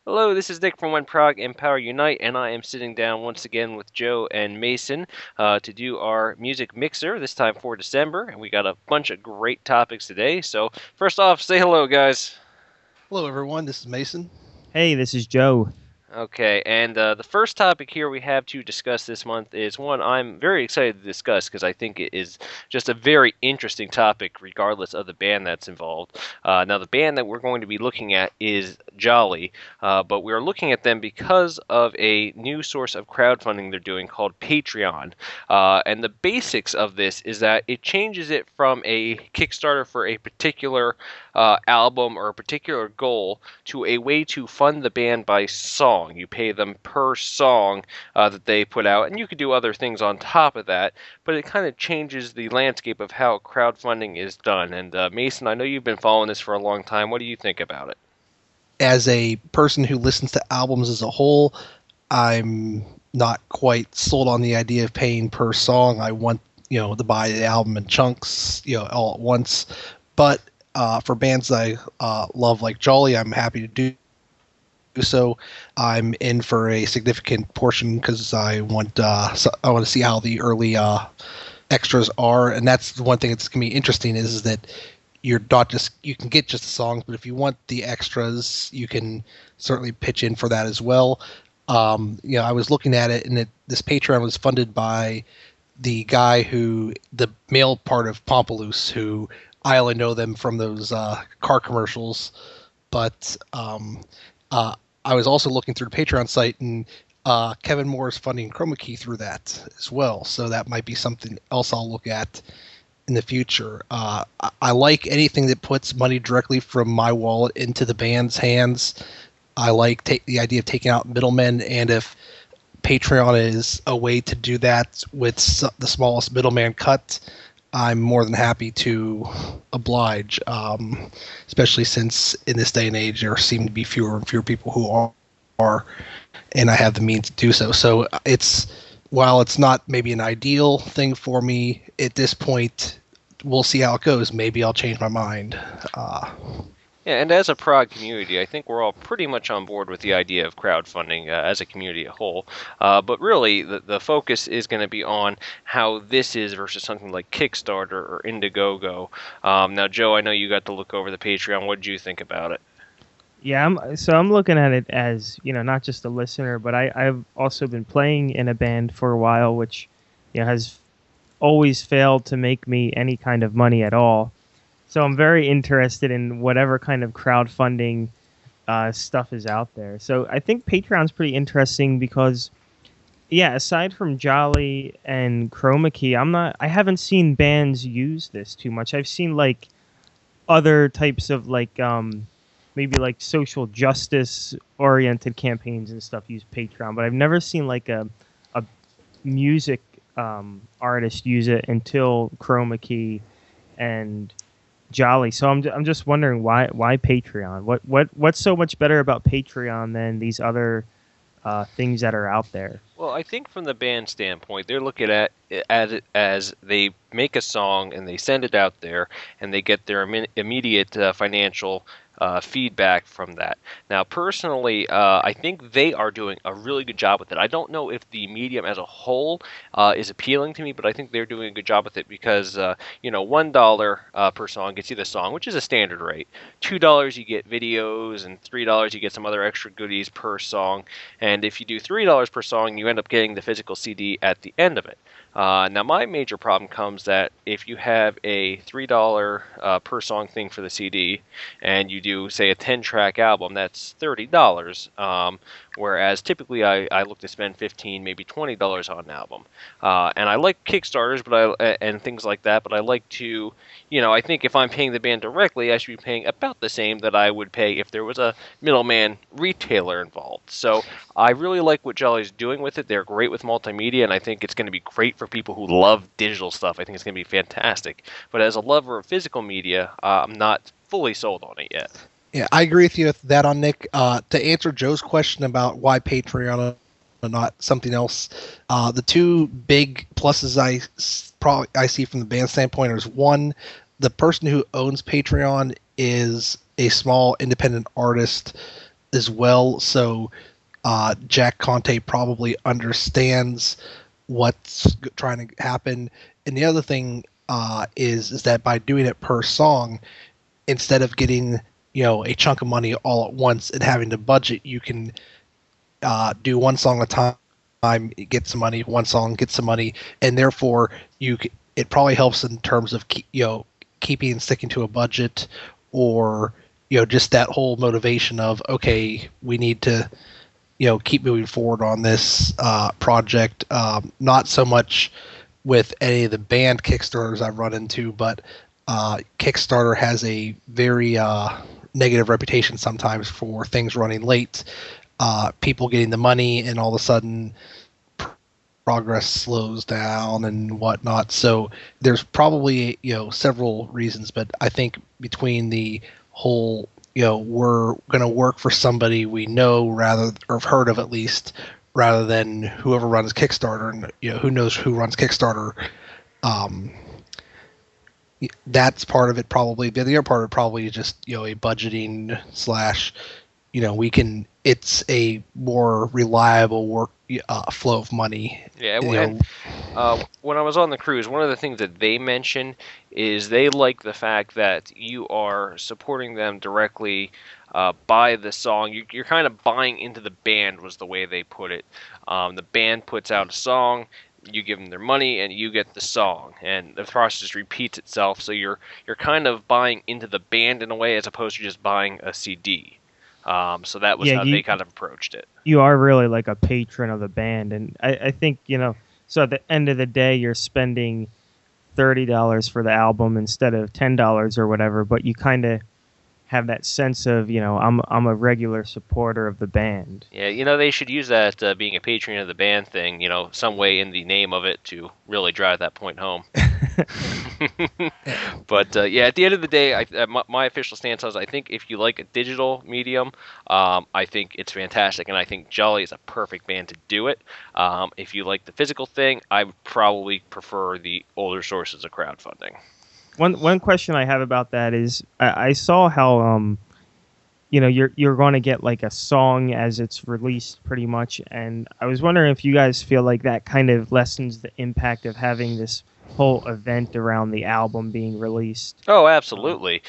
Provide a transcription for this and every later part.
Hello, this is Nick from When Prog and Power Unite, and I am sitting down once again with Joe and Mason to do our music mixer, this time for December, and we got a bunch of great topics today. So, first off, say hello, guys. Hello, everyone. This is Mason. Hey, this is Joe. Okay, and the first topic here we have to discuss this month is one I'm very excited to discuss because I think it is just a very interesting topic, regardless of the band that's involved. Now, the band that we're going to be looking at is Jolly, but we are looking at them because of a new source of crowdfunding they're doing called Patreon. And the basics of this is that it changes it from a Kickstarter for a particular album or a particular goal to a way to fund the band by song. You pay them per song that they put out, and you could do other things on top of that, but it kind of changes the landscape of how crowdfunding is done. And Mason, I know you've been following this for a long time. What do you think about it? As a person who listens to albums as a whole, I'm not quite sold on the idea of paying per song. I want, to buy the album in chunks, all at once. But for bands I love like Jolly, I'm happy to do so. I'm in for a significant portion because I want to see how the early extras are, and that's the one thing that's gonna be interesting is that you're not just you can get just the songs, but if you want the extras, you can certainly pitch in for that as well. I was looking at it, and this Patreon was funded by the guy the male part of Pompaloose, who I only know them from those car commercials, but uh, I was also looking through the Patreon site, and Kevin Moore is funding Chroma Key through that as well. So that might be something else I'll look at in the future. I like anything that puts money directly from my wallet into the band's hands. I like the idea of taking out middlemen, and if Patreon is a way to do that with the smallest middleman cut, I'm more than happy to oblige, especially since in this day and age there seem to be fewer and fewer people who are, and I have the means to do so. So while it's not maybe an ideal thing for me at this point, we'll see how it goes. Maybe I'll change my mind. Yeah, and as a prog community, I think we're all pretty much on board with the idea of crowdfunding as a community as a whole. But really, the focus is going to be on how this is versus something like Kickstarter or Indiegogo. Now, Joe, I know you got to look over the Patreon. What did you think about it? Yeah, I'm looking at it as, not just a listener, but I've also been playing in a band for a while, which, has always failed to make me any kind of money at all. So I'm very interested in whatever kind of crowdfunding stuff is out there. So I think Patreon's pretty interesting because, yeah, aside from Jolly and Chroma Key, I haven't seen bands use this too much. I've seen like other types of maybe like social justice oriented campaigns and stuff use Patreon, but I've never seen like a music artist use it until Chroma Key and Jolly. So I'm just wondering why Patreon? What's so much better about Patreon than these other things that are out there? Well, I think from the band standpoint, they're looking at it as they make a song and they send it out there, and they get their immediate financial feedback from that. Now, personally, I think they are doing a really good job with it. I don't know if the medium as a whole is appealing to me, but I think they're doing a good job with it because $1 per song gets you the song, which is a standard rate. $2 you get videos, and $3 you get some other extra goodies per song. And if you do $3 per song, you end up getting the physical CD at the end of it. Now, my major problem comes that if you have a $3 per song thing for the CD, and you do, say, a 10-track album, that's $30. Whereas typically I look to spend $15, maybe $20 on an album. And I like Kickstarters, and things like that, but I like to, I think if I'm paying the band directly, I should be paying about the same that I would pay if there was a middleman retailer involved. So I really like what Jolly's doing with it. They're great with multimedia, and I think it's going to be great for people who love digital stuff. I think it's going to be fantastic. But as a lover of physical media, I'm not fully sold on it yet. Yeah, I agree with you with that on Nick. To answer Joe's question about why Patreon and not something else, the two big pluses I see from the band standpoint is one, the person who owns Patreon is a small independent artist as well. So Jack Conte probably understands what's trying to happen. And the other thing is that by doing it per song, instead of getting a chunk of money all at once and having to budget, you can do one song at a time, get some money, one song, get some money, and therefore it probably helps in terms of keeping and sticking to a budget, or just that whole motivation of, okay, we need to keep moving forward on this project. Not so much with any of the band Kickstarters I've run into, but Kickstarter has a very negative reputation sometimes for things running late, people getting the money, and all of a sudden progress slows down and whatnot. So there's probably several reasons, but I think between the whole we're going to work for somebody we know rather, or have heard of at least, rather than whoever runs Kickstarter, and who knows who runs Kickstarter. That's part of it probably. The other part of it probably is just a budgeting slash it's a more reliable work flow of money. Yeah, when I was on the cruise, one of the things that they mentioned is they like the fact that you are supporting them directly by the song. You're kind of buying into the band, was the way they put it. The band puts out a song, you give them their money, and you get the song, and the process repeats itself. So you're kind of buying into the band in a way, as opposed to just buying a CD. So that was how they kind of approached it. You are really like a patron of the band, and I think so at the end of the day, you're spending $30 for the album instead of $10 or whatever, but you kind of have that sense of I'm a regular supporter of the band. Yeah, they should use that being a patron of the band thing, some way in the name of it to really drive that point home. But at the end of the day, my official stance is I think if you like a digital medium, I think it's fantastic, and I think Jolly is a perfect band to do it. If you like the physical thing, I would probably prefer the older sources of crowdfunding. One question I have about that is I saw how you're going to get like a song as it's released pretty much, and I was wondering if you guys feel like that kind of lessens the impact of having this whole event around the album being released. Oh, absolutely.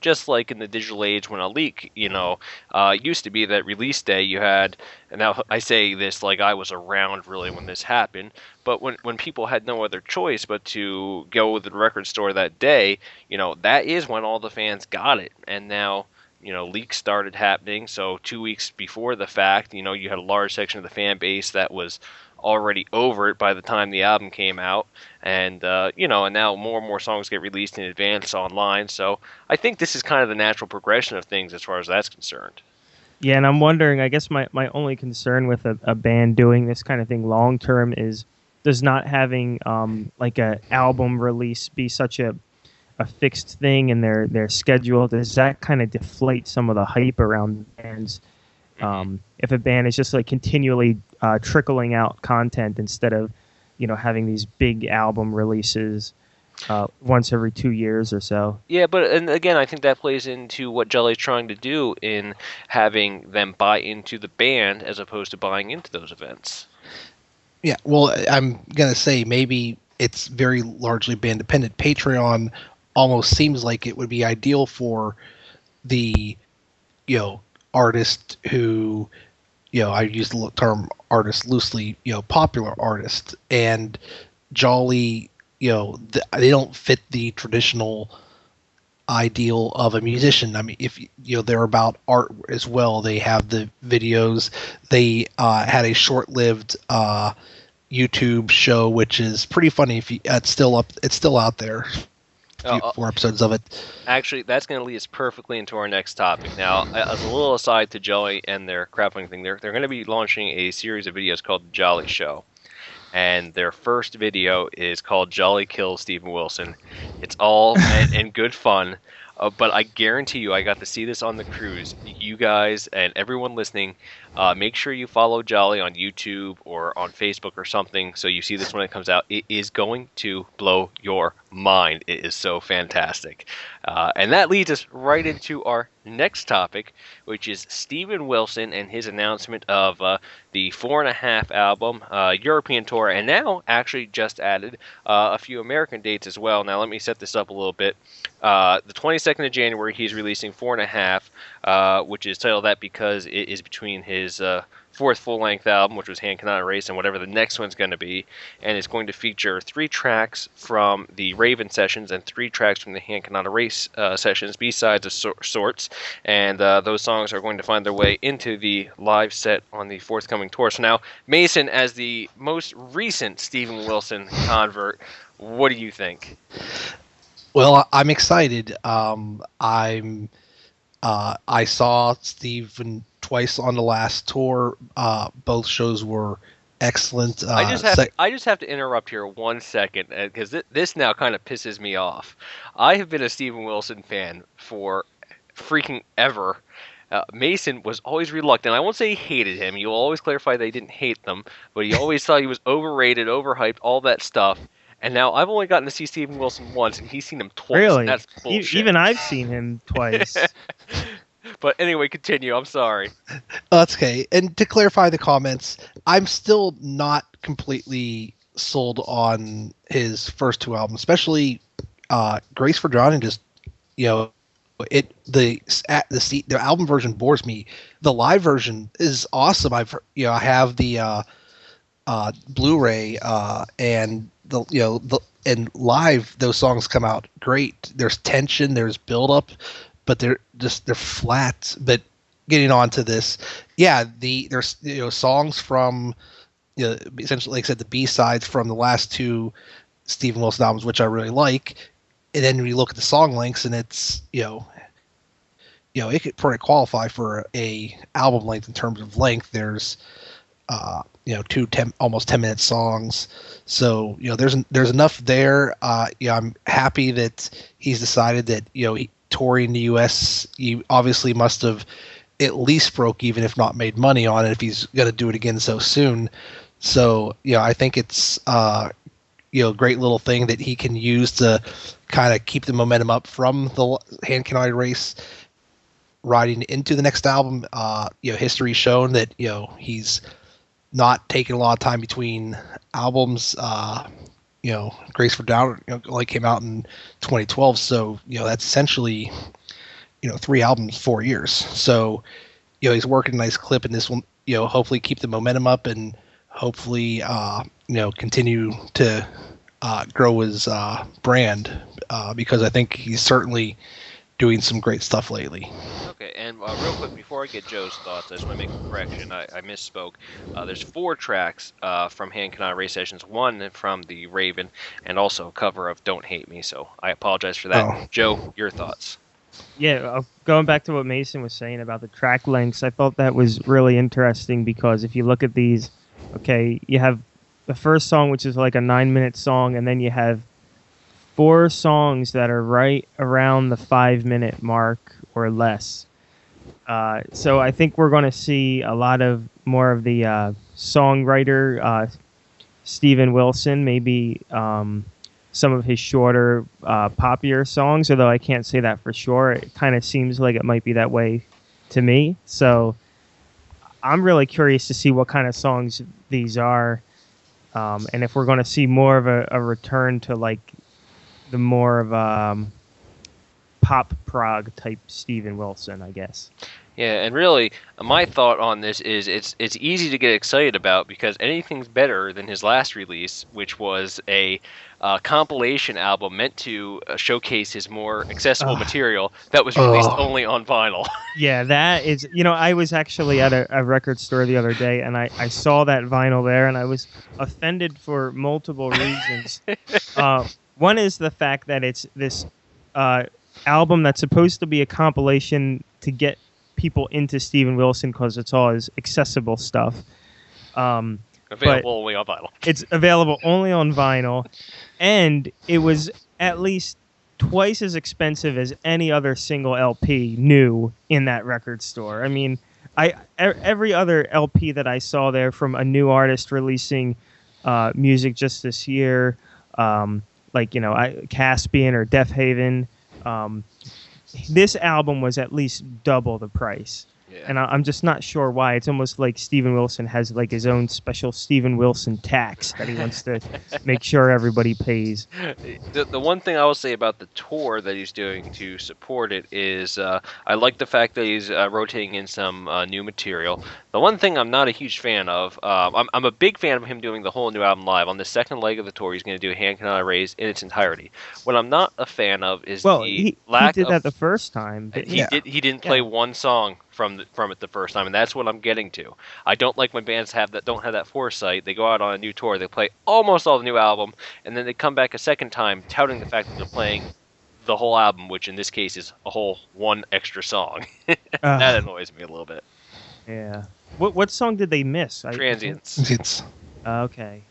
Just like in the digital age when a leak, used to be that release day you had, and now I say this like I was around really when this happened, but when people had no other choice but to go to the record store that day, that is when all the fans got it. And now, leaks started happening, so 2 weeks before the fact, you had a large section of the fan base that was already over it by the time the album came out, and and now more and more songs get released in advance online. So I think this is kind of the natural progression of things as far as that's concerned. Yeah, and I'm wondering, I guess my only concern with a band doing this kind of thing long term is does not having like a album release be such a fixed thing in their schedule. Does that kind of deflate some of the hype around bands? If a band is just like continually trickling out content instead of having these big album releases once every 2 years or so. Yeah, and again, I think that plays into what Jelly's trying to do in having them buy into the band as opposed to buying into those events. Yeah, well, I'm gonna say maybe it's very largely band dependent. Patreon almost seems like it would be ideal for the artist who I use the term artist loosely, popular artist, and Jolly, they don't fit the traditional ideal of a musician. I mean, if they're about art as well. They have the videos. They had a short-lived YouTube show, which is pretty funny. It's still up, it's still out there. 4 episodes of it. Actually, that's going to lead us perfectly into our next topic. Now, as a little aside to Jolly and their crowdfunding thing, they're going to be launching a series of videos called The Jolly Show. And their first video is called Jolly Kills Steven Wilson. It's all and good fun. But I guarantee you, I got to see this on the cruise. You guys and everyone listening, make sure you follow Jolly on YouTube or on Facebook or something so you see this when it comes out. It is going to blow your mind. It is so fantastic. And that leads us right into our next topic, which is Steven Wilson and his announcement of the 4.5 album European tour, and now actually just added a few American dates as well. Now let me set this up a little bit. The 22nd of January, he's releasing 4.5, which is titled that because it is between his fourth full-length album, which was Hand Cannot Erase, and whatever the next one's going to be, and it's going to feature 3 tracks from the Raven sessions and 3 tracks from the Hand Cannot Erase sessions, B-sides of sorts, and those songs are going to find their way into the live set on the forthcoming tour. So now, Mason, as the most recent Steven Wilson convert, what do you think? Well, I'm excited. I saw Steven twice on the last tour. Both shows were excellent. I just have to interrupt here 1 second because this now kind of pisses me off. I have been a Steven Wilson fan for freaking ever. Mason was always reluctant. I won't say he hated him. You'll always clarify that he didn't hate them, but he always thought he was overrated, overhyped, all that stuff. And now I've only gotten to see Steven Wilson once, and he's seen him twice. Really? That's bullshit. Even I've seen him twice. But anyway, continue. I'm sorry. That's okay. And to clarify the comments, I'm still not completely sold on his first 2 albums, especially Grace for Drowning. Just the album version bores me. The live version is awesome. I have the Blu-ray and and live those songs come out great. There's tension, there's build up, but they're flat. But getting on to this, there's songs from essentially, like I said, the B-sides from the last 2 Steven Wilson albums, which I really like. And then we look at the song lengths, and it's it could probably qualify for a album length in terms of length. There's 2 almost 10-minute songs, so there's enough there. I'm happy that he's decided that touring the U.S. he obviously must have at least broke even, if not made money on it, if he's going to do it again so soon. So I think it's a great little thing that he can use to kind of keep the momentum up from the Hand Cannot Erase riding into the next album. History's shown that he's not taking a lot of time between albums. Grace for Down only came out in 2012, so that's essentially 3 albums, 4 years. So he's working a nice clip, and this will hopefully keep the momentum up, and hopefully continue to grow his brand, because I think he's certainly doing some great stuff lately. Okay, and real quick, before I get Joe's thoughts, I just want to make a correction. I misspoke. There's 4 tracks from Hand Cannot Erase sessions, 1 from the Raven, and also a cover of Don't Hate Me, so I apologize for that. Oh. Joe, your thoughts? Yeah, going back to what Mason was saying about the track lengths, I thought that was really interesting because if you look at these, okay, you have the first song, which is like a 9-minute song, and then you have 4 songs that are right around the 5-minute mark or less. So I think we're going to see a lot of more of the songwriter Steven Wilson, maybe some of his shorter, poppier songs, although I can't say that for sure. It kind of seems like it might be that way to me. So I'm really curious to see what kind of songs these are, and if we're going to see more of a return to like the more of pop prog type Steven Wilson, I guess. Yeah, and really, my thought on this is it's easy to get excited about because anything's better than his last release, which was a compilation album meant to showcase his more accessible material that was released only on vinyl. Yeah, that is, I was actually at a record store the other day, and I saw that vinyl there, and I was offended for multiple reasons. One is the fact that it's this album that's supposed to be a compilation to get people into Steven Wilson because it's all his accessible stuff. Available only on vinyl. It's available only on vinyl, and it was at least twice as expensive as any other single LP new in that record store. I mean, every other LP that I saw there from a new artist releasing music just this year, like Caspian or Death Haven. This album was at least double the price. Yeah. And I'm just not sure why. It's almost like Steven Wilson has like his own special Steven Wilson tax that he wants to make sure everybody pays. The one thing I will say about the tour that he's doing to support it is I like the fact that he's rotating in some new material. The one thing I'm not a huge fan of, I'm a big fan of him doing the whole new album live. On the second leg of the tour, he's going to do Hand Cannot Erase in its entirety. What I'm not a fan of is he lack did of... that the first time. He didn't play one song from it the first time, and that's what I'm getting to. I don't like when bands don't have that foresight. They go out on a new tour, they play almost all the new album, and then they come back a second time touting the fact that they're playing the whole album, which in this case is a whole one extra song. That annoys me a little bit. Yeah. What song did they miss? Transients. Okay.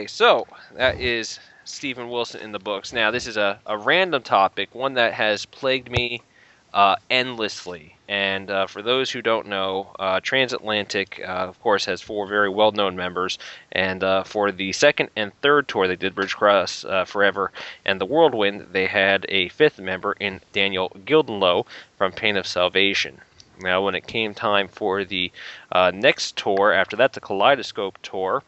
So that is Steven Wilson in the books. Now, this is a random topic, one that has plagued me endlessly. And for those who don't know, Transatlantic, of course, has 4 very well-known members. And for the second and third tour, they did Bridge Cross Forever and the Whirlwind, they had a 5th member in Daniel Gildenlow from Pain of Salvation. Now, when it came time for the next tour, after that, the Kaleidoscope tour,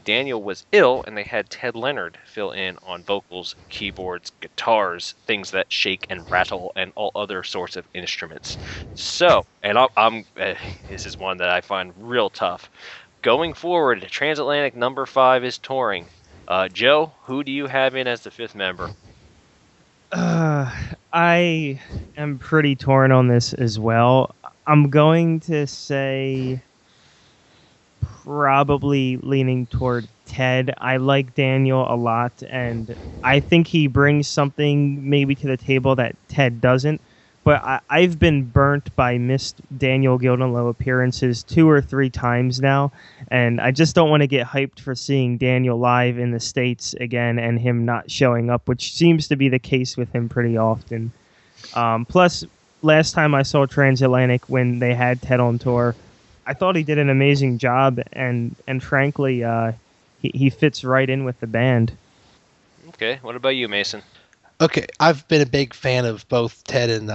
Daniel was ill, and they had Ted Leonard fill in on vocals, keyboards, guitars, things that shake and rattle, and all other sorts of instruments. So, and this is one that I find real tough. Going forward, Transatlantic number 5 is touring. Joe, who do you have in as the 5th member? I am pretty torn on this as well. I'm going to say probably leaning toward Ted. I like Daniel a lot, and I think he brings something maybe to the table that Ted doesn't. But I've been burnt by missed Daniel Gildenlow appearances 2 or 3 times now, and I just don't want to get hyped for seeing Daniel live in the States again and him not showing up, which seems to be the case with him pretty often. Plus, last time I saw Transatlantic when they had Ted on tour, I thought he did an amazing job, and frankly, he fits right in with the band. Okay, what about you, Mason? Okay, I've been a big fan of both Ted and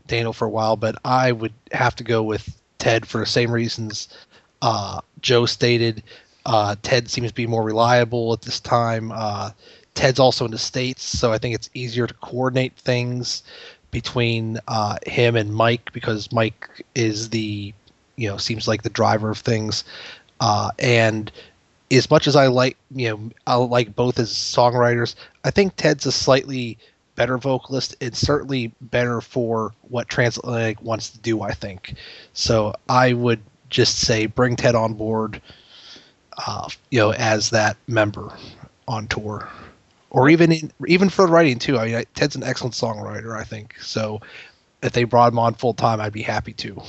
Daniel for a while, but I would have to go with Ted for the same reasons Joe stated. Ted seems to be more reliable at this time. Ted's also in the States, so I think it's easier to coordinate things between him and Mike, because Mike is seems like the driver of things. And as much as I like both as songwriters, I think Ted's a slightly better vocalist and certainly better for what Transatlantic wants to do, I think. So I would just say bring Ted on board, as that member on tour. Or even for the writing too. I mean, Ted's an excellent songwriter, I think. So if they brought him on full time, I'd be happy to.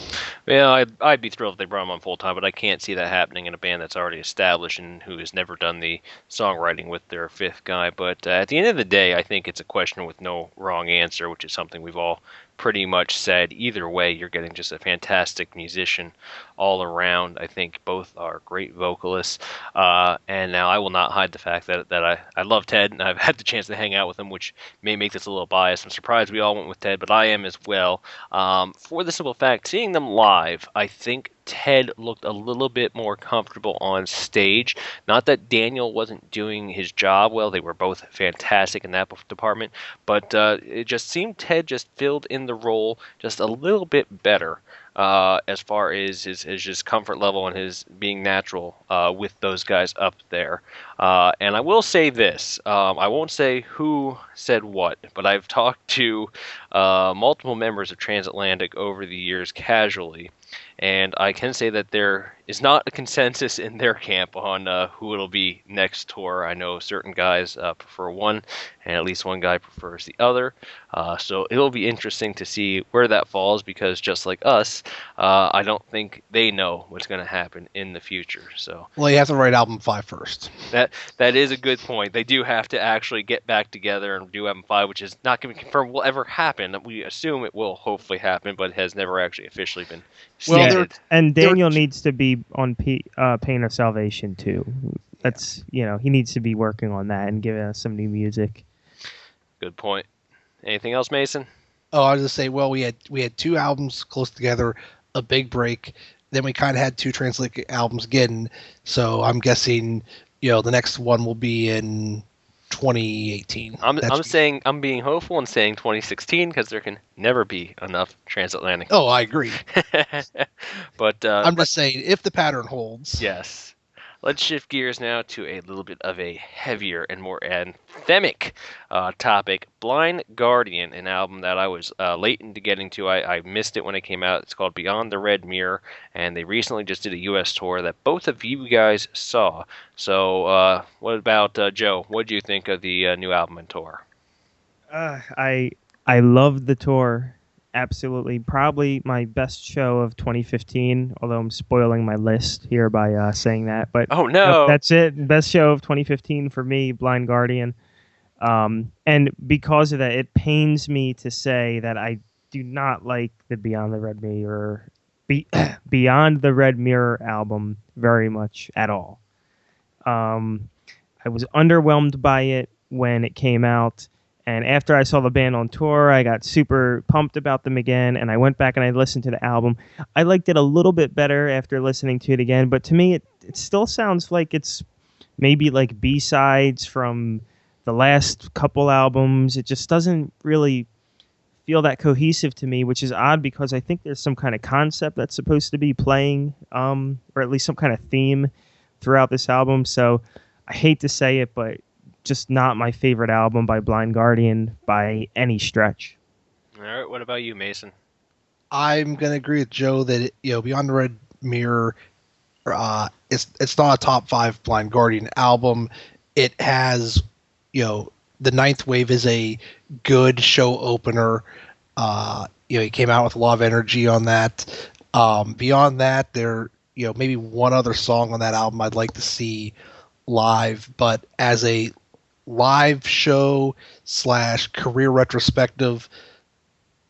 Well, I'd be thrilled if they brought him on full time, but I can't see that happening in a band that's already established and who has never done the songwriting with their 5th guy. But at the end of the day, I think it's a question with no wrong answer, which is something we've all pretty much said. Either way, you're getting just a fantastic musician all around. I think both are great vocalists. And now I will not hide the fact that I love Ted, and I've had the chance to hang out with him, which may make this a little biased. I'm surprised we all went with Ted, but I am as well. For the simple fact, seeing them live, I think Ted looked a little bit more comfortable on stage. Not that Daniel wasn't doing his job well. They were both fantastic in that department. But it just seemed Ted just filled in the role just a little bit better as far as his comfort level and his being natural with those guys up there. And I will say this. I won't say who said what, but I've talked to multiple members of Transatlantic over the years casually. And I can say that there is not a consensus in their camp on who it'll be next tour. I know certain guys prefer one, and at least one guy prefers the other. So it'll be interesting to see where that falls, because just like us, I don't think they know what's going to happen in the future. So, well, you have to write album 5 first. That is a good point. They do have to actually get back together and do album 5, which is not going to be confirmed will ever happen. We assume it will hopefully happen, but it has never actually officially been stated. And Daniel needs to be on Pain of Salvation too. that's he needs to be working on that and giving us some new music. Good point. Anything else, Mason? Oh, I was just say, well, we had two albums close together, a big break. Then we kind of had two Translate albums again. So I'm guessing, the next one will be in 2018. I'm being hopeful and saying 2016 because there can never be enough transatlantic. Oh, I agree. But I'm just saying, if the pattern holds. Yes. Let's shift gears now to a little bit of a heavier and more anthemic topic. Blind Guardian, an album that I was late into getting to. I missed it when it came out. It's called Beyond the Red Mirror, and they recently just did a U.S. tour that both of you guys saw. So what about Joe? What did you think of the new album and tour? I loved the tour. Absolutely, probably my best show of 2015. Although I'm spoiling my list here by saying that, but oh no, that's it. Best show of 2015 for me, Blind Guardian. And because of that, it pains me to say that I do not like the Beyond the Red Mirror, Beyond the Red Mirror album very much at all. I was underwhelmed by it when it came out. And after I saw the band on tour, I got super pumped about them again, and I went back and I listened to the album. I liked it a little bit better after listening to it again, but to me, it still sounds like it's maybe like B-sides from the last couple albums. It just doesn't really feel that cohesive to me, which is odd because I think there's some kind of concept that's supposed to be playing, or at least some kind of theme throughout this album. So I hate to say it, but just not my favorite album by Blind Guardian by any stretch. All right, what about you, Mason? I'm gonna agree with Joe that Beyond the Red Mirror, it's not a top 5 Blind Guardian album. It has, the Ninth Wave is a good show opener. He came out with a lot of energy on that. Beyond that, there, maybe one other song on that album I'd like to see live, but as a live show / career retrospective,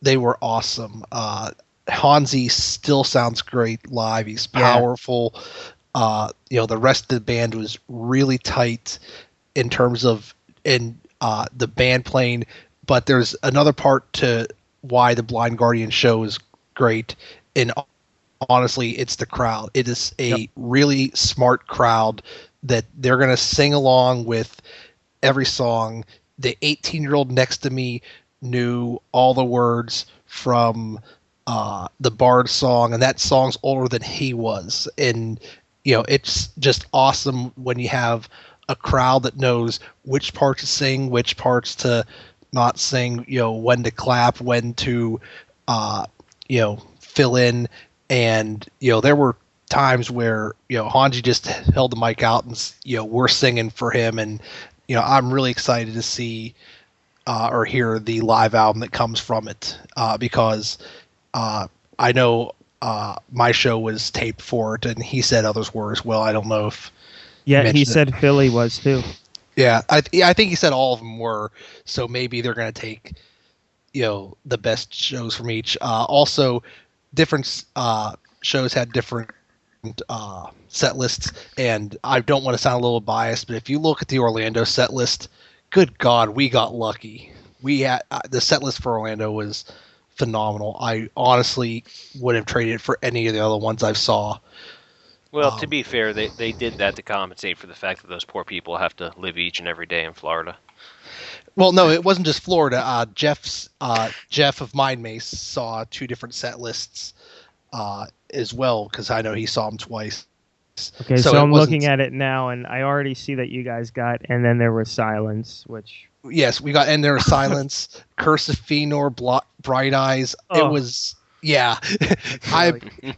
they were awesome. Hansi still sounds great live. He's powerful. Yeah. The rest of the band was really tight in terms of the band playing, but there's another part to why the Blind Guardian show is great, and honestly, it's the crowd. It is a really smart crowd that they're going to sing along with every song. The 18-year-old next to me knew all the words from the Bard song, and that song's older than he was. And it's just awesome when you have a crowd that knows which parts to sing, which parts to not sing, when to clap, when to fill in. And there were times where Hanji just held the mic out and we're singing for him, and I'm really excited to see or hear the live album that comes from it, because I know my show was taped for it, and he said others were as well. I don't know if he said Philly was too. Yeah, I think he said all of them were. So maybe they're going to take the best shows from each. Also, different shows had different set lists, and I don't want to sound a little biased, but if you look at the Orlando set list, good God, we got lucky. We had the set list for Orlando was phenomenal. I honestly would have traded it for any of the other ones I saw. Well, to be fair, they did that to compensate for the fact that those poor people have to live each and every day in Florida. Well, no, it wasn't just Florida. Jeff of Mind Mace saw 2 different set lists as well, because I know he saw them twice. Okay, so I'm looking at it now, and I already see that you guys got, and then there was Silence, which... Yes, we got, and there was Silence, Curse of Fëanor, Bright Eyes. Oh. It was... Yeah,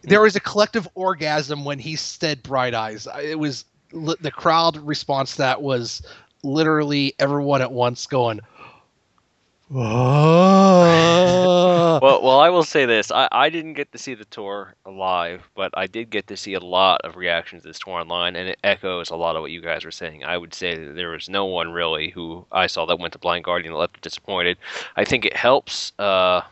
there was a collective orgasm when he said Bright Eyes. It was the crowd response to that was literally everyone at once going, "Oh." Well, I will say this: I didn't get to see the tour live, but I did get to see a lot of reactions to this tour online, and it echoes a lot of what you guys were saying. I would say that there was no one really who I saw that went to Blind Guardian that left disappointed. I think it helps, it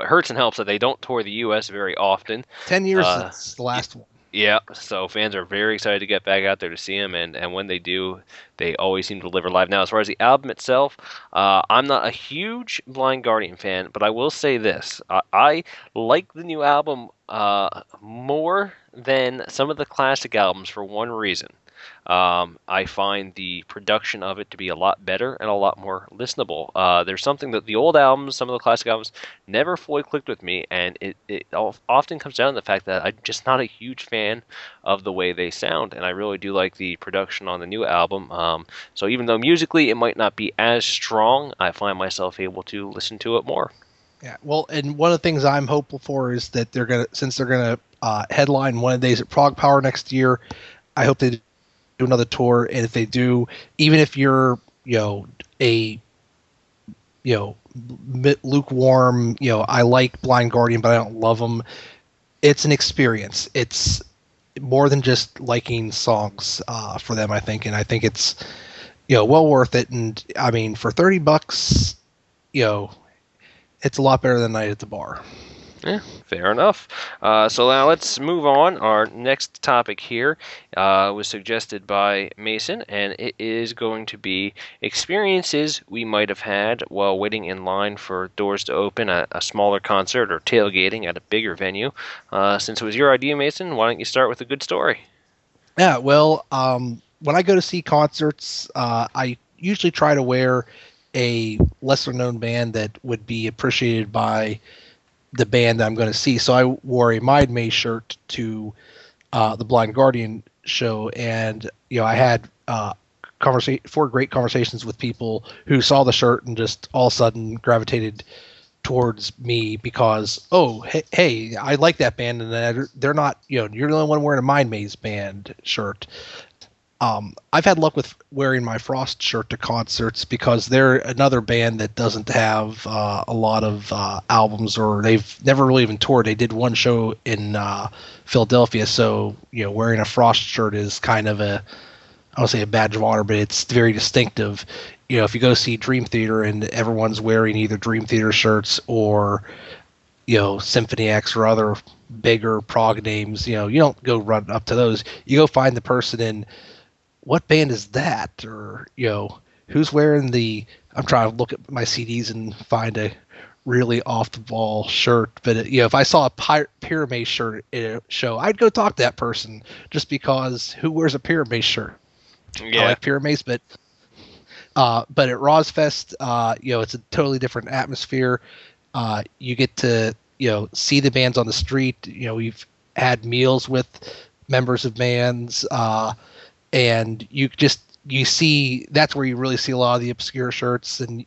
hurts and helps that they don't tour the U.S. very often. 10 years since the last one. Yeah, so fans are very excited to get back out there to see him, and when they do, they always seem to deliver live. Now, as far as the album itself, I'm not a huge Blind Guardian fan, but I will say this: I like the new album more than some of the classic albums for one reason. I find the production of it to be a lot better and a lot more listenable. There's something that the old albums, some of the classic albums, never fully clicked with me, and it often comes down to the fact that I'm just not a huge fan of the way they sound, and I really do like the production on the new album. So even though musically it might not be as strong, I find myself able to listen to it more. Yeah, well, and one of the things I'm hopeful for is that since they're gonna headline one of the days at Prog Power next year, I hope they do another tour. And if they do, even if you're, a, lukewarm, I like Blind Guardian, but I don't love them. It's an experience. It's more than just liking songs for them, I think, and I think it's, well worth it. And I mean, for $30, it's a lot better than a night at the bar. Yeah, fair enough. So now let's move on. Our next topic here was suggested by Mason, and it is going to be experiences we might have had while waiting in line for doors to open at a smaller concert or tailgating at a bigger venue. Since it was your idea, Mason, why don't you start with a good story? Yeah, well, when I go to see concerts, I usually try to wear a lesser known band that would be appreciated by the band that I'm going to see. So I wore a Mind Maze shirt to the Blind Guardian show, and I had 4 great conversations with people who saw the shirt and just all of a sudden gravitated towards me because, oh, hey, I like that band, and they're not, you're the only one wearing a Mind Maze band shirt. I've had luck with wearing my Frost shirt to concerts because they're another band that doesn't have a lot of albums, or they've never really even toured. They did one show in Philadelphia, so wearing a Frost shirt is kind of I don't say a badge of honor, but it's very distinctive. If you go see Dream Theater and everyone's wearing either Dream Theater shirts or Symphony X or other bigger prog names, you don't go run up to those. You go find the person in, what band is that? Or, who's wearing I'm trying to look at my CDs and find a really off the wall shirt. But, if I saw a Pyramid shirt at a show, I'd go talk to that person just because who wears a Pyramid shirt? Yeah. I like Pyramids, but at Rozfest, it's a totally different atmosphere. You get to, see the bands on the street. We've had meals with members of bands, and you see, that's where you really see a lot of the obscure shirts, and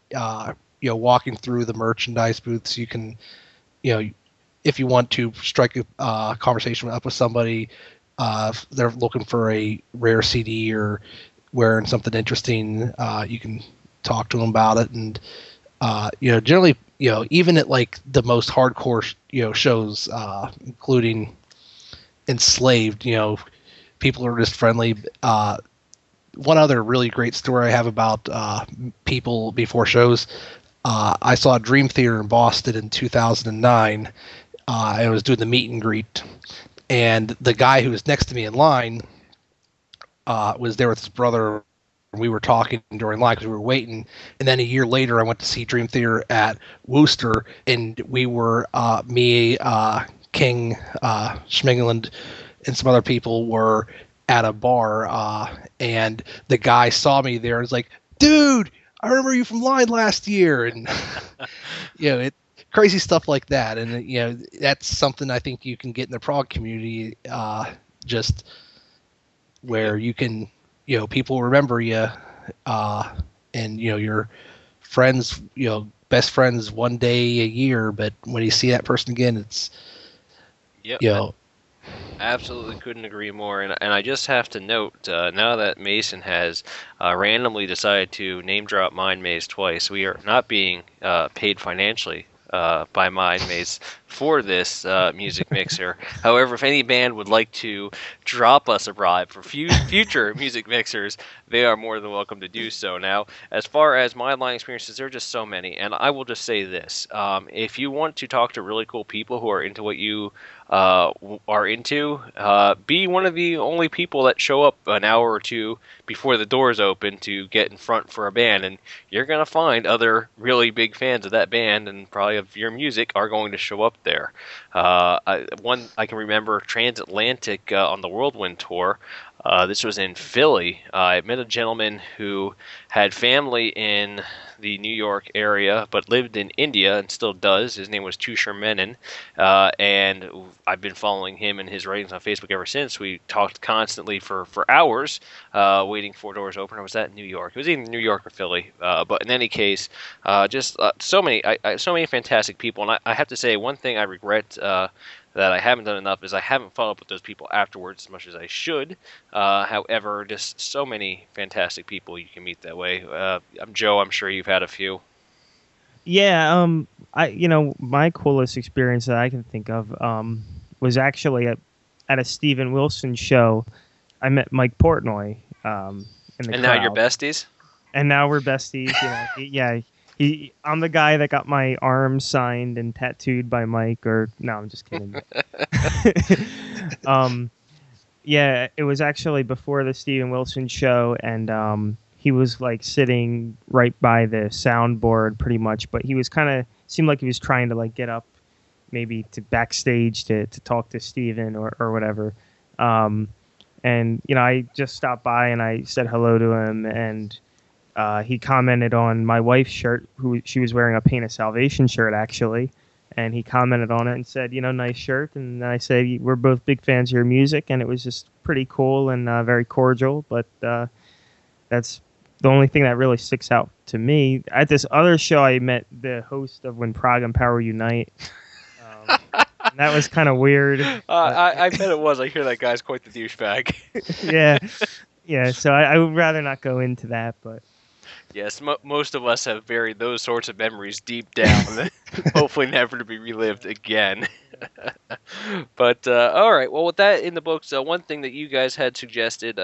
walking through the merchandise booths, you can, if you want to strike a conversation up with somebody, if they're looking for a rare CD or wearing something interesting, you can talk to them about it. And generally, even at like the most hardcore shows, including Enslaved, people are just friendly. One other really great story I have about people before shows, I saw Dream Theater in Boston in 2009. I was doing the meet and greet, and the guy who was next to me in line was there with his brother. We were talking during line because we were waiting. And then a year later, I went to see Dream Theater at Worcester, and we were, me, King, Schmingland, and some other people were at a bar, and the guy saw me there and was like, dude, I remember you from Line last year. And, crazy stuff like that. And, that's something I think you can get in the prog community, just where you can, people remember you, and, your friends, best friends one day a year, but when you see that person again, it's, Yep. Absolutely couldn't agree more. And I just have to note, now that Mason has randomly decided to name drop Mind Maze twice, we are not being paid financially by Mind Maze for this music mixer. However, if any band would like to drop us a bribe for future music mixers, they are more than welcome to do so. Now, as far as my line experiences, there are just so many, and I will just say this. If you want to talk to really cool people who are into what you are into, be one of the only people that show up an hour or two before the doors open to get in front for a band, and you're going to find other really big fans of that band and probably of your music are going to show up there. One I can remember, Transatlantic on the Whirlwind tour. This was in Philly. I met a gentleman who had family in the New York area, but lived in India and still does. His name was Tushar Menon, and I've been following him and his writings on Facebook ever since. We talked constantly for hours, waiting for doors open. I was at New York. It was either New York or Philly, but in any case, just so many fantastic people. And I have to say, one thing I regret. That I haven't done enough is I haven't followed up with those people afterwards as much as I should. However, just so many fantastic people you can meet that way. I'm Joe. I'm sure you've had a few. Yeah, my coolest experience that I can think of was actually at a Steven Wilson show. I met Mike Portnoy in the crowd. And now you're besties? And now we're besties. I'm the guy that got my arm signed and tattooed by Mike. Or no, I'm just kidding. Yeah, it was actually before the Steven Wilson show, and he was like sitting right by the soundboard, pretty much. But he was seemed like he was trying to like get up, maybe to backstage to talk to Steven or whatever. And I just stopped by and I said hello to him, and he commented on my wife's shirt, she was wearing a Pain of Salvation shirt, actually. And he commented on it and said, nice shirt. And I said, we're both big fans of your music. And it was just pretty cool and very cordial. But that's the only thing that really sticks out to me. At this other show, I met the host of When Prog and Power Unite. And that was kind of weird. I bet it was. I hear that guy's quite the douchebag. Yeah. So I would rather not go into that, but... Yes, most of us have buried those sorts of memories deep down, hopefully never to be relived again. But, all right, well, with that in the books, one thing that you guys had suggested,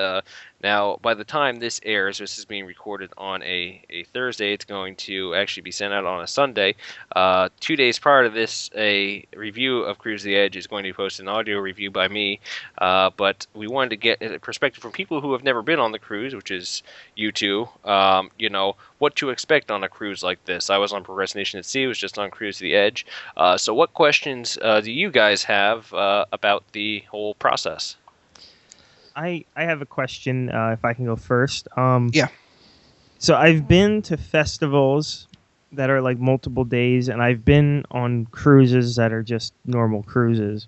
now, by the time this airs, this is being recorded on a Thursday, it's going to actually be sent out on a Sunday. 2 days prior to this, a review of Cruise the Edge is going to be posted, an audio review by me, but we wanted to get a perspective from people who have never been on the cruise, which is you two, what to expect on a cruise like this. I was on Procrastination at Sea, it was just on Cruise to the Edge. So what questions do you guys have about the whole process? I have a question, if I can go first. Yeah. So I've been to festivals that are like multiple days, and I've been on cruises that are just normal cruises.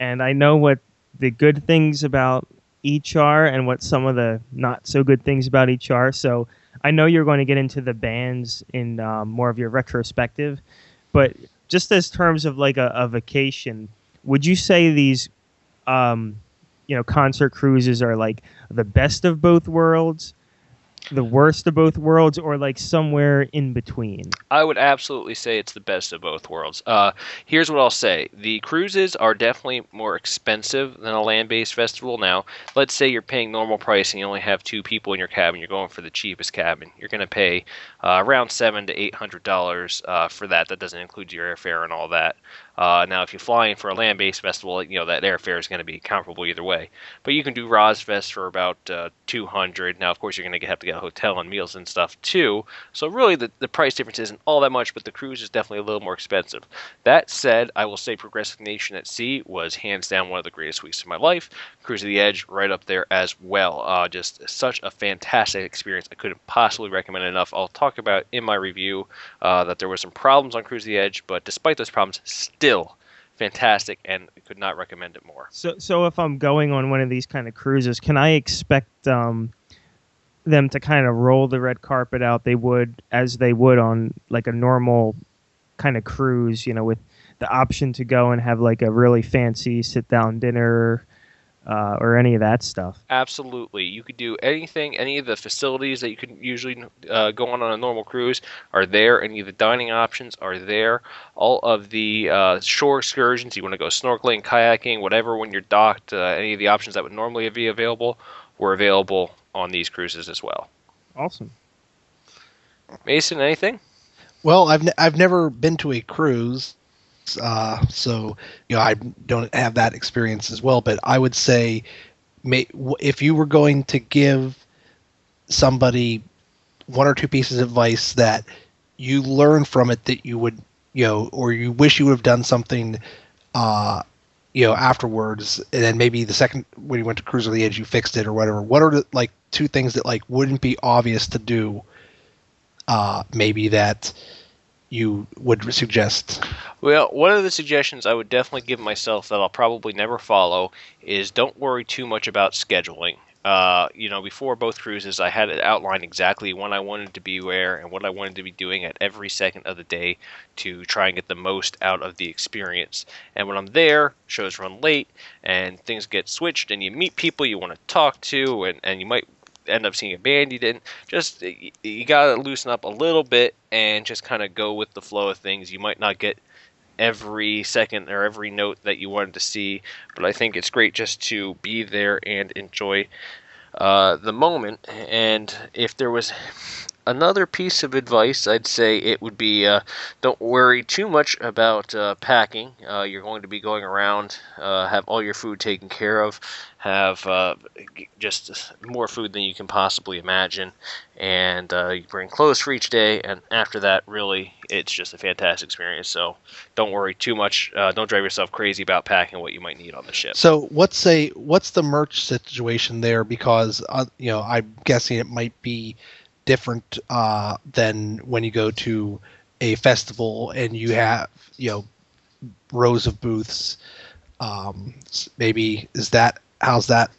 And I know what the good things about each are and what some of the not so good things about each are. So I know you're going to get into the bands in more of your retrospective, but just as terms of like a vacation, would you say these concert cruises are like the best of both worlds, the worst of both worlds, or like somewhere in between? I would absolutely say it's the best of both worlds. Here's what I'll say. The cruises are definitely more expensive than a land-based festival. Now, let's say you're paying normal price and you only have 2 people in your cabin. You're going for the cheapest cabin. You're going to pay around $700 to $800 for that. That doesn't include your airfare and all that. Now, if you fly in for a land-based festival, that airfare is going to be comparable either way. But you can do Rosfest for about $200. Now, of course, you're going to have to get a hotel and meals and stuff too. So really, the price difference isn't all that much, but the cruise is definitely a little more expensive. That said, I will say Procrastination at Sea was hands down one of the greatest weeks of my life. Cruise of the Edge right up there as well. Just such a fantastic experience. I couldn't possibly recommend it enough. I'll talk about in my review that there were some problems on Cruise of the Edge, but despite those problems, still fantastic, and I could not recommend it more. So if I'm going on one of these kind of cruises, can I expect them to kind of roll the red carpet out as they would on like a normal kind of cruise, with the option to go and have like a really fancy sit down dinner or any of that stuff? Absolutely. You could do anything, any of the facilities that you could usually go on a normal cruise are there. Any of the dining options are there. All of the shore excursions, you want to go snorkeling, kayaking, whatever, when you're docked, any of the options that would normally be available were available on these cruises as well. Awesome. Mason, anything? Well, I've never been to a cruise, So I don't have that experience as well. But I would say, if you were going to give somebody one or two pieces of advice that you learn from it that you would, or you wish you would have done something, afterwards, and then maybe the second when you went to Cruise of the Edge, you fixed it or whatever. What are the two things that wouldn't be obvious to do? Maybe that you would suggest. Well, one of the suggestions I would definitely give myself that I'll probably never follow is don't worry too much about scheduling. Before both cruises, I had it outlined exactly when I wanted to be where and what I wanted to be doing at every second of the day to try and get the most out of the experience. And when I'm there, shows run late and things get switched and you meet people you want to talk to and you might end up seeing a band you didn't. Just, you got to loosen up a little bit and just kind of go with the flow of things. You might not get every second or every note that you wanted to see, but I think it's great just to be there and enjoy the moment. And if there was another piece of advice, I'd say it would be don't worry too much about packing. You're going to be going around, have all your food taken care of, have just more food than you can possibly imagine, and you bring clothes for each day, and after that, really, it's just a fantastic experience. So don't worry too much. Don't drive yourself crazy about packing what you might need on the ship. So what's the merch situation there? Because I'm guessing it might be different than when you go to a festival and you have rows of booths. Maybe how's that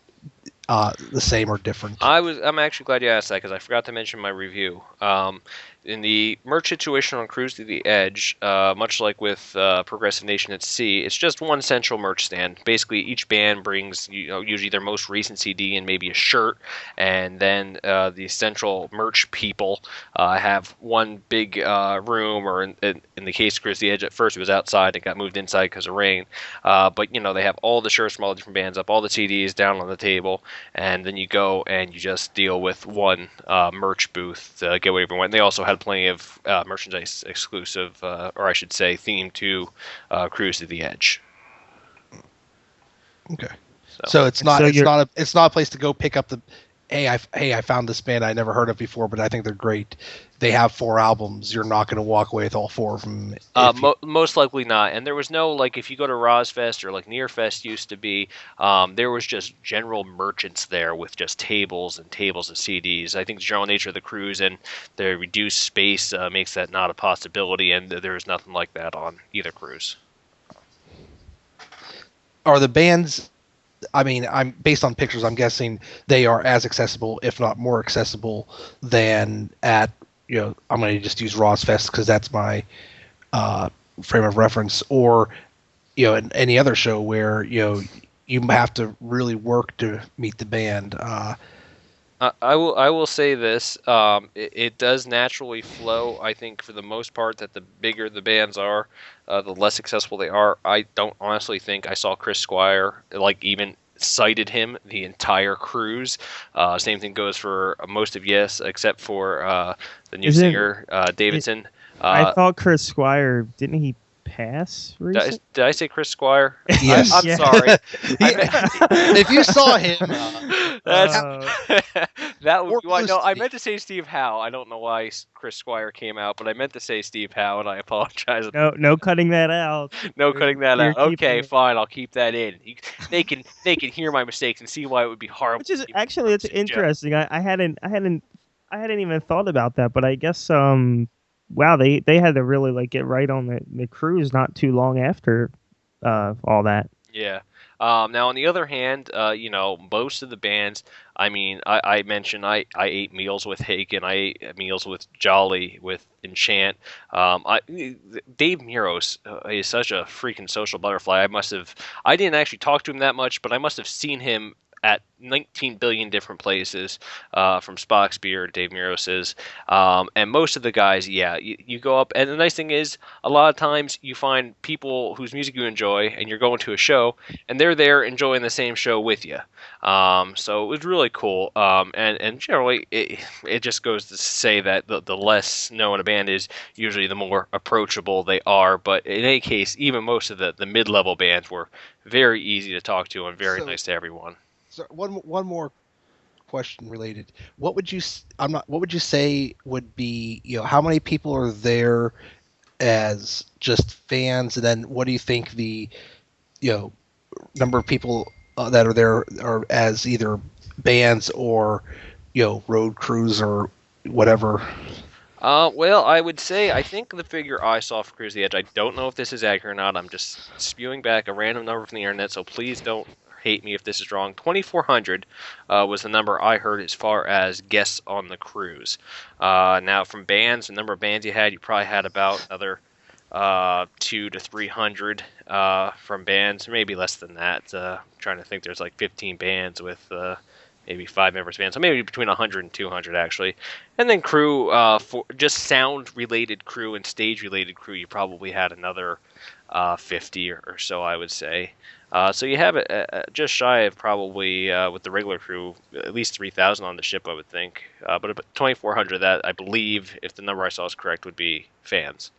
the same or different? I'm actually glad you asked that because I forgot to mention my review. In the merch situation on Cruise to the Edge, much like with Progressive Nation at Sea, it's just one central merch stand. Basically, each band brings usually their most recent CD and maybe a shirt, and then the central merch people have one big room, or in the case of Cruise to the Edge, at first it was outside and got moved inside because of rain. But they have all the shirts from all the different bands up, all the CDs down on the table, and then you go and you just deal with one merch booth to get whatever you want. They also had plenty of merchandise exclusive, or I should say, themed to Cruise to the Edge. Okay, so it's not a place to go pick up the. Hey, I found this band I never heard of before, but I think they're great. They have 4 albums. You're not going to walk away with all 4 of them. Most likely not. And there was no, if you go to Rozfest or Nearfest used to be, there was just general merchants there with just tables and tables of CDs. I think the general nature of the cruise and the reduced space makes that not a possibility, and there's nothing like that on either cruise. Are the bands... I'm based on pictures. I'm guessing they are as accessible, if not more accessible, than at I'm going to just use Rozfest because that's my frame of reference, or in any other show where you have to really work to meet the band. I will say this: it does naturally flow. I think for the most part that the bigger the bands are, the less accessible they are. I don't honestly think I saw Chris Squire even cited him the entire cruise. Same thing goes for most of Yes, except for the new singer Davidson. I thought Chris Squire, didn't he pass recently? Did I say Chris Squire? Yes. I'm sorry. If you saw him, that would be why. No, I meant to say Steve Howe. I don't know why Chris Squire came out, but I meant to say Steve Howe, and I apologize. No cutting that out. No cutting that out. Okay, fine. I'll keep that in. They can hear my mistakes and see why it would be horrible. Which is actually it's interesting. I hadn't even thought about that, but I guess wow, they had to really get right on the cruise not too long after all that. Yeah. Now, on the other hand, most of the bands, I mentioned I ate meals with Haken, I ate meals with Jolly, with Enchant. Dave Muros is such a freaking social butterfly. I didn't actually talk to him that much, but I must have seen him at 19 billion different places, from Spock's Beer, Dave Muros's, and most of the guys, yeah, you go up, and the nice thing is, a lot of times you find people whose music you enjoy, and you're going to a show, and they're there enjoying the same show with you. So it was really cool, and generally, it just goes to say that the less known a band is, usually the more approachable they are, but in any case, even most of the mid-level bands were very easy to talk to and very nice to everyone. So one more question related. What would you what would you say would be, how many people are there as just fans, and then what do you think the number of people that are there are as either bands or road crews or whatever? Well, I would say, I think the figure I saw for Cruise the Edge, I don't know if this is accurate or not. I'm just spewing back a random number from the internet, so please don't hate me if this is wrong. 2,400 was the number I heard as far as guests on the cruise. Now, from bands, the number of bands you probably had about another 200 to 300 from bands, maybe less than that. I'm trying to think, there's like 15 bands with maybe 5 members band, so maybe between 100 and 200 actually. And then crew, for just sound-related crew and stage-related crew, you probably had another 50 or so, I would say. So you have it just shy of probably, with the regular crew, at least 3,000 on the ship, I would think. But about 2,400, that, I believe, if the number I saw is correct, would be fans.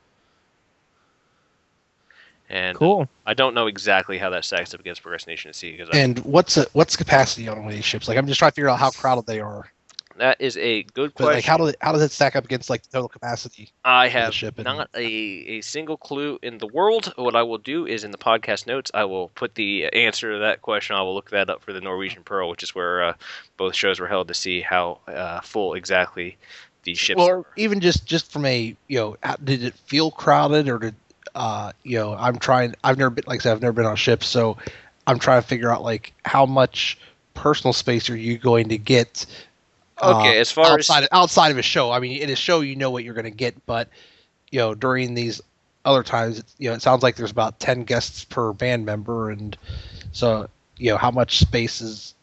And cool. I don't know exactly how that stacks up against Progress Nation at Sea. And what's capacity on one of these ships? Like, I'm just trying to figure out how crowded they are. That is a good But question. like, how does it stack up against like total capacity? I have not a single clue in the world. What I will do is, in the podcast notes, I will put the answer to that question. I will look that up for the Norwegian Pearl, which is where both shows were held, to see how full exactly these ships or are. Even just from a did it feel crowded, or did I've never been, like I said, I've never been on a ship, so I'm trying to figure out like how much personal space are you going to get. Okay, as far outside of a show, I mean, in a show you know what you're going to get, but during these other times, it sounds like there's about 10 guests per band member, and so how much space is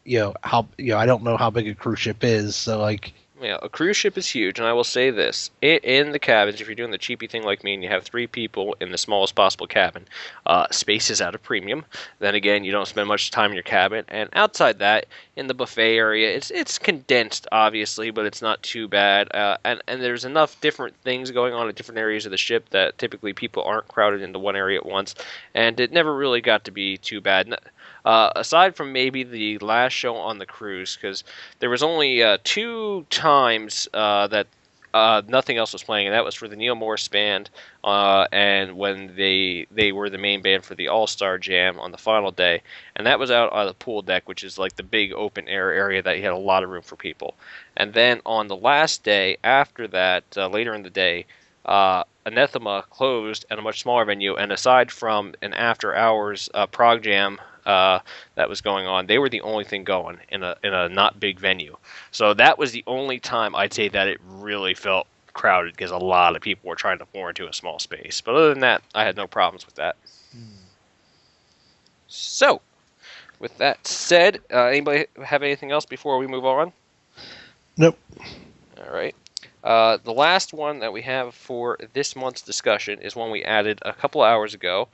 how I don't know how big a cruise ship is, so like. Yeah, a cruise ship is huge, and I will say this. In the cabins, if you're doing the cheapy thing like me and you have 3 people in the smallest possible cabin, space is at a premium. Then again, you don't spend much time in your cabin. And outside that, in the buffet area, it's condensed, obviously, but it's not too bad. And there's enough different things going on at different areas of the ship that typically people aren't crowded into one area at once. And it never really got to be too bad. Aside from maybe the last show on the cruise, because there was only 2 times that nothing else was playing, and that was for the Neil Morse Band, and when they were the main band for the All-Star Jam on the final day, and that was out on the pool deck, which is like the big open air area that you had a lot of room for people. And then on the last day after that, later in the day, Anathema closed at a much smaller venue, and aside from an after-hours Prog Jam that was going on, they were the only thing going in a not big venue. So that was the only time I'd say that it really felt crowded, because a lot of people were trying to pour into a small space. But other than that, I had no problems with that. So, with that said, anybody have anything else before we move on? Nope. All right. The last one that we have for this month's discussion is one we added a couple of hours ago.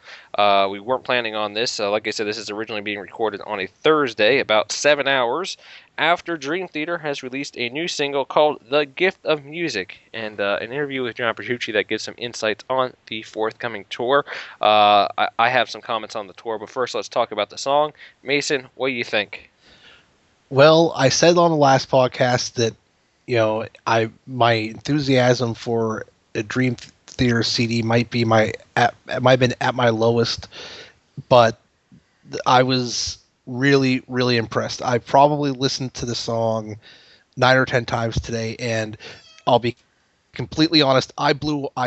We weren't planning on this. Like I said, this is originally being recorded on a Thursday, about 7 hours after Dream Theater has released a new single called The Gift of Music, and an interview with John Petrucci that gives some insights on the forthcoming tour. I have some comments on the tour, but first let's talk about the song. Mason, what do you think? Well, I said on the last podcast that my enthusiasm for a Dream Theater CD might have been at my lowest, but I was really, really impressed. I probably listened to the song 9 or 10 times today, and I'll be completely honest, I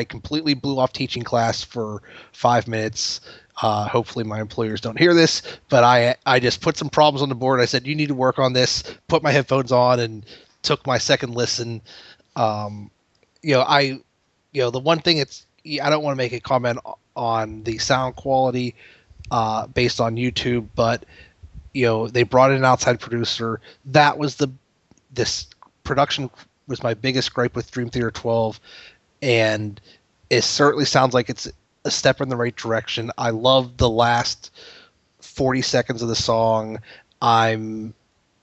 completely blew off teaching class for 5 minutes. Hopefully my employers don't hear this, but I just put some problems on the board. I said, you need to work on this, put my headphones on, and took my second listen. The one thing I don't want to make a comment on the sound quality based on YouTube, but they brought in an outside producer. That was this production was my biggest gripe with Dream Theater 12, and it certainly sounds like it's a step in the right direction. I love the last 40 seconds of the song. I'm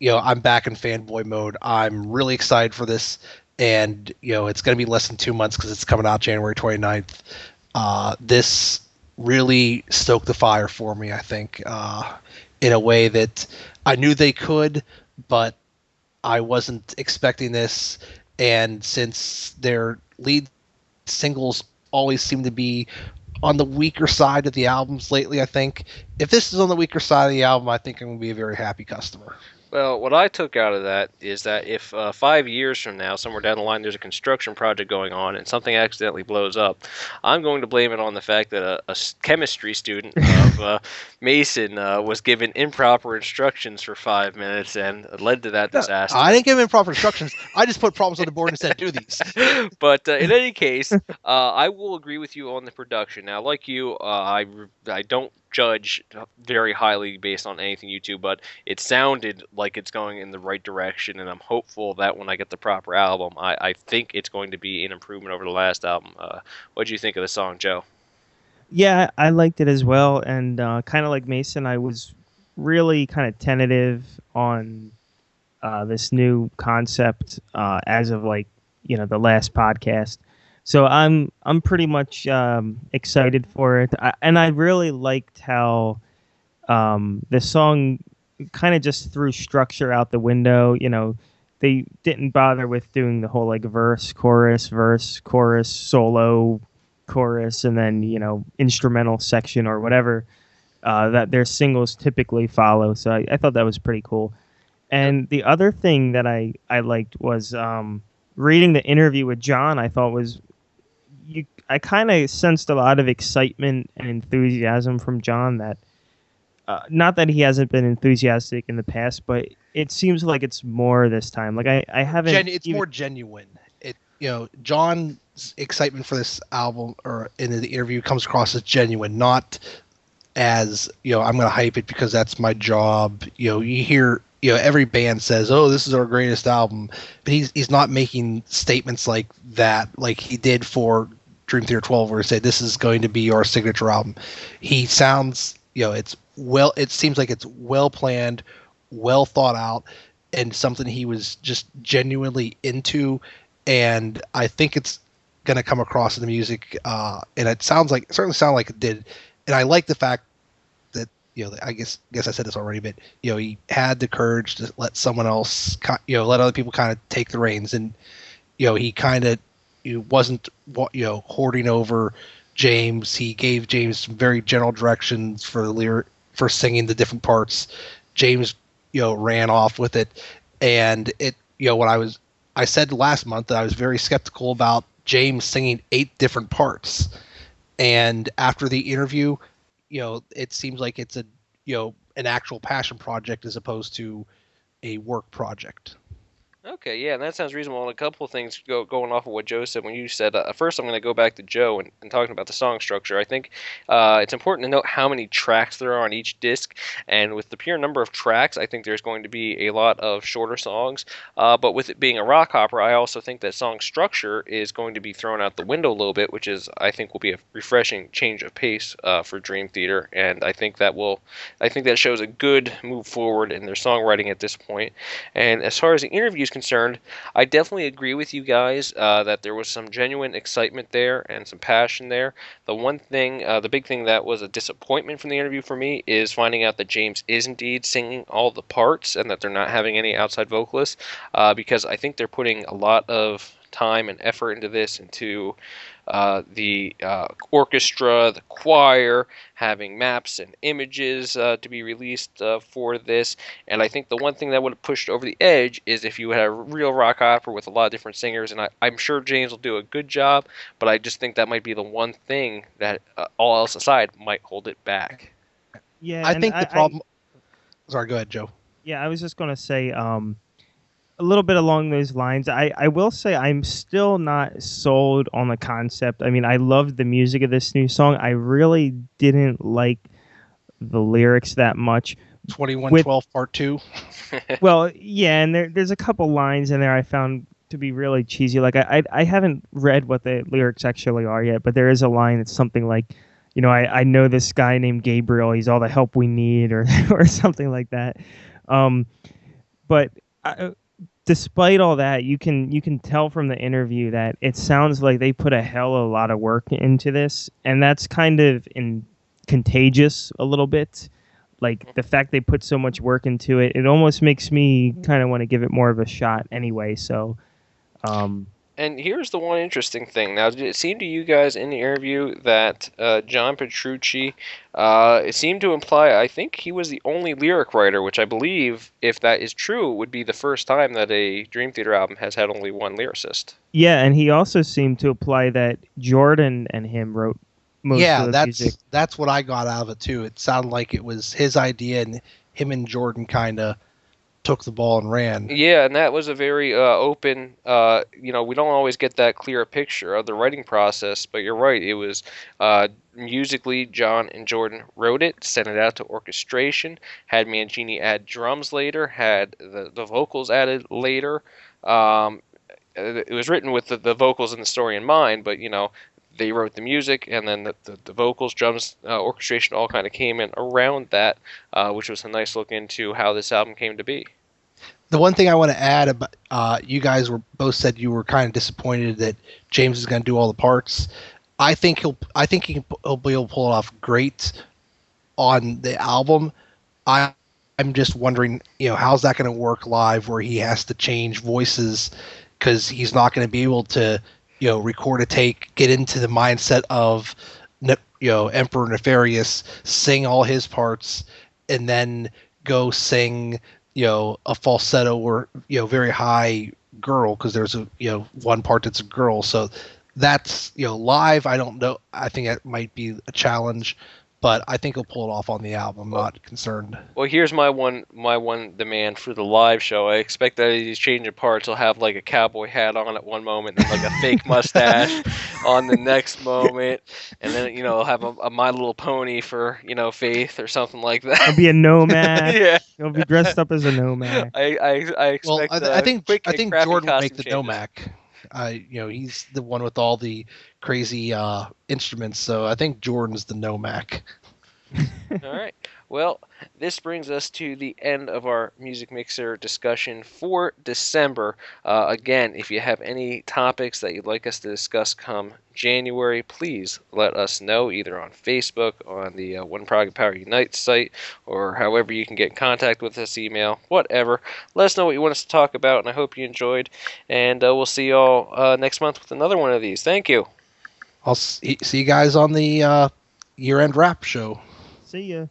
back in fanboy mode. I'm really excited for this, and it's going to be less than 2 months because it's coming out January 29th. This really stoked the fire for me, I think, in a way that I knew they could, but I wasn't expecting this. And since their lead singles always seem to be on the weaker side of the albums lately, I think if this is on the weaker side of the album, I think I'm going to be a very happy customer. Well, what I took out of that is that if 5 years from now, somewhere down the line, there's a construction project going on and something accidentally blows up, I'm going to blame it on the fact that a chemistry student of Mason was given improper instructions for 5 minutes and led to that disaster. I didn't give him improper instructions. I just put problems on the board and said, do these. But in any case, I will agree with you on the production. Now, like you, I don't judge very highly based on anything you do, but it sounded like it's going in the right direction, and I'm hopeful that when I get the proper album, I think it's going to be an improvement over the last album. What do you think of the song, Joe? Yeah, I liked it as well, and kind of like Mason, I was really kind of tentative on this new concept as of the last podcast. So I'm pretty much excited for it, and I really liked how the song kind of just threw structure out the window. They didn't bother with doing the whole verse, chorus, solo, chorus, and then instrumental section or whatever that their singles typically follow. So I thought that was pretty cool. And the other thing that I liked was reading the interview with John. I thought I kind of sensed a lot of excitement and enthusiasm from John that not that he hasn't been enthusiastic in the past, but it seems like it's more this time. I haven't. It's more genuine. John's excitement for this album or in the interview comes across as genuine, not as I'm going to hype it because that's my job. You hear every band says, "Oh, this is our greatest album," but he's not making statements like that, like he did for Dream Theater 12, where he said, "This is going to be our signature album." He sounds, it seems like it's well planned, well thought out, and something he was just genuinely into. And I think it's going to come across in the music, and it certainly sounded like it did. And I like the fact that I guess I said this already, but he had the courage to let someone else, let other people kind of take the reins, and he wasn't hoarding over James. He gave James some very general directions for singing the different parts. James ran off with it, and it I said last month that I was very skeptical about James singing 8 different parts, and after the interview, it seems like it's an actual passion project as opposed to a work project. Okay, yeah, that sounds reasonable. And a couple of things going off of what Joe said when you said, first I'm going to go back to Joe and talking about the song structure. I think it's important to note how many tracks there are on each disc, and with the pure number of tracks, I think there's going to be a lot of shorter songs, but with it being a rock opera, I also think that song structure is going to be thrown out the window a little bit, which I think will be a refreshing change of pace for Dream Theater, and I think that shows a good move forward in their songwriting at this point. And as far as the interviews concerned, I definitely agree with you guys that there was some genuine excitement there and some passion there. The big thing that was a disappointment from the interview for me is finding out that James is indeed singing all the parts and that they're not having any outside vocalists, because I think they're putting a lot of time and effort into this, into the orchestra, the choir, having maps and images to be released for this. And I think the one thing that would have pushed over the edge is if you had a real rock opera with a lot of different singers. And I'm sure James will do a good job, but I just think that might be the one thing that, all else aside, might hold it back. Yeah, I think the problem. Sorry, go ahead, Joe. Yeah, I was just going to say a little bit along those lines. I will say I'm still not sold on the concept. I mean, I loved the music of this new song. I really didn't like the lyrics that much, 2112 Part 2. Well, yeah, and there's a couple lines in there I found to be really cheesy. Like I haven't read what the lyrics actually are yet, but there is a line that's something like, I know this guy named Gabriel. He's all the help we need, or or something like that. Um, but despite all that, you can tell from the interview that it sounds like they put a hell of a lot of work into this, and that's kind of contagious a little bit. Like the fact they put so much work into it, it almost makes me kind of want to give it more of a shot anyway. So, And here's the one interesting thing. Now, did it seem to you guys in the interview that John Petrucci, it seemed to imply, I think he was the only lyric writer, which I believe, if that is true, would be the first time that a Dream Theater album has had only one lyricist. yeah, and he also seemed to imply that Jordan and him wrote most of the music. That's what I got out of it too. It sounded like it was his idea, and him and Jordan kind of took the ball and ran. Yeah, and that was a very open, we don't always get that clear picture of the writing process, but you're right, it was musically John and Jordan wrote it, sent it out to orchestration, had Mangini add drums later, had the vocals added later. It was written with the vocals and the story in mind, but, they wrote the music, and then the vocals, drums, orchestration all kind of came in around that, which was a nice look into how this album came to be. The one thing I want to add about you guys were both said you were kind of disappointed that James is going to do all the parts. I think he'll be able to pull it off great on the album. I'm just wondering, how's that going to work live where he has to change voices because he's not going to be able to record a take, get into the mindset of, Emperor Nefarious, sing all his parts, and then go sing, a falsetto or, very high girl, because there's one part that's a girl. So that's, live. I don't know. I think that might be a challenge, but I think he'll pull it off on the album. I'm not concerned. Well, here's my one demand for the live show. I expect that he's changing parts. He'll have like a cowboy hat on at one moment, and like a fake mustache on the next moment, and then he'll have a My Little Pony for Faith or something like that. He'll be a nomad. Yeah, he'll be dressed up as a nomad. I expect. Well, I think Jordan will make the changes. Nomak. He's the one with all the crazy instruments, so I think Jordan's the Nomak. All right. Well, this brings us to the end of our Music Mixer discussion for December. Again, if you have any topics that you'd like us to discuss come January, please let us know either on Facebook, on the One Prog Power Unite site, or however you can get in contact with us, email, whatever. Let us know what you want us to talk about, and I hope you enjoyed. And we'll see you all next month with another one of these. Thank you. I'll see you guys on the year-end wrap show. See ya.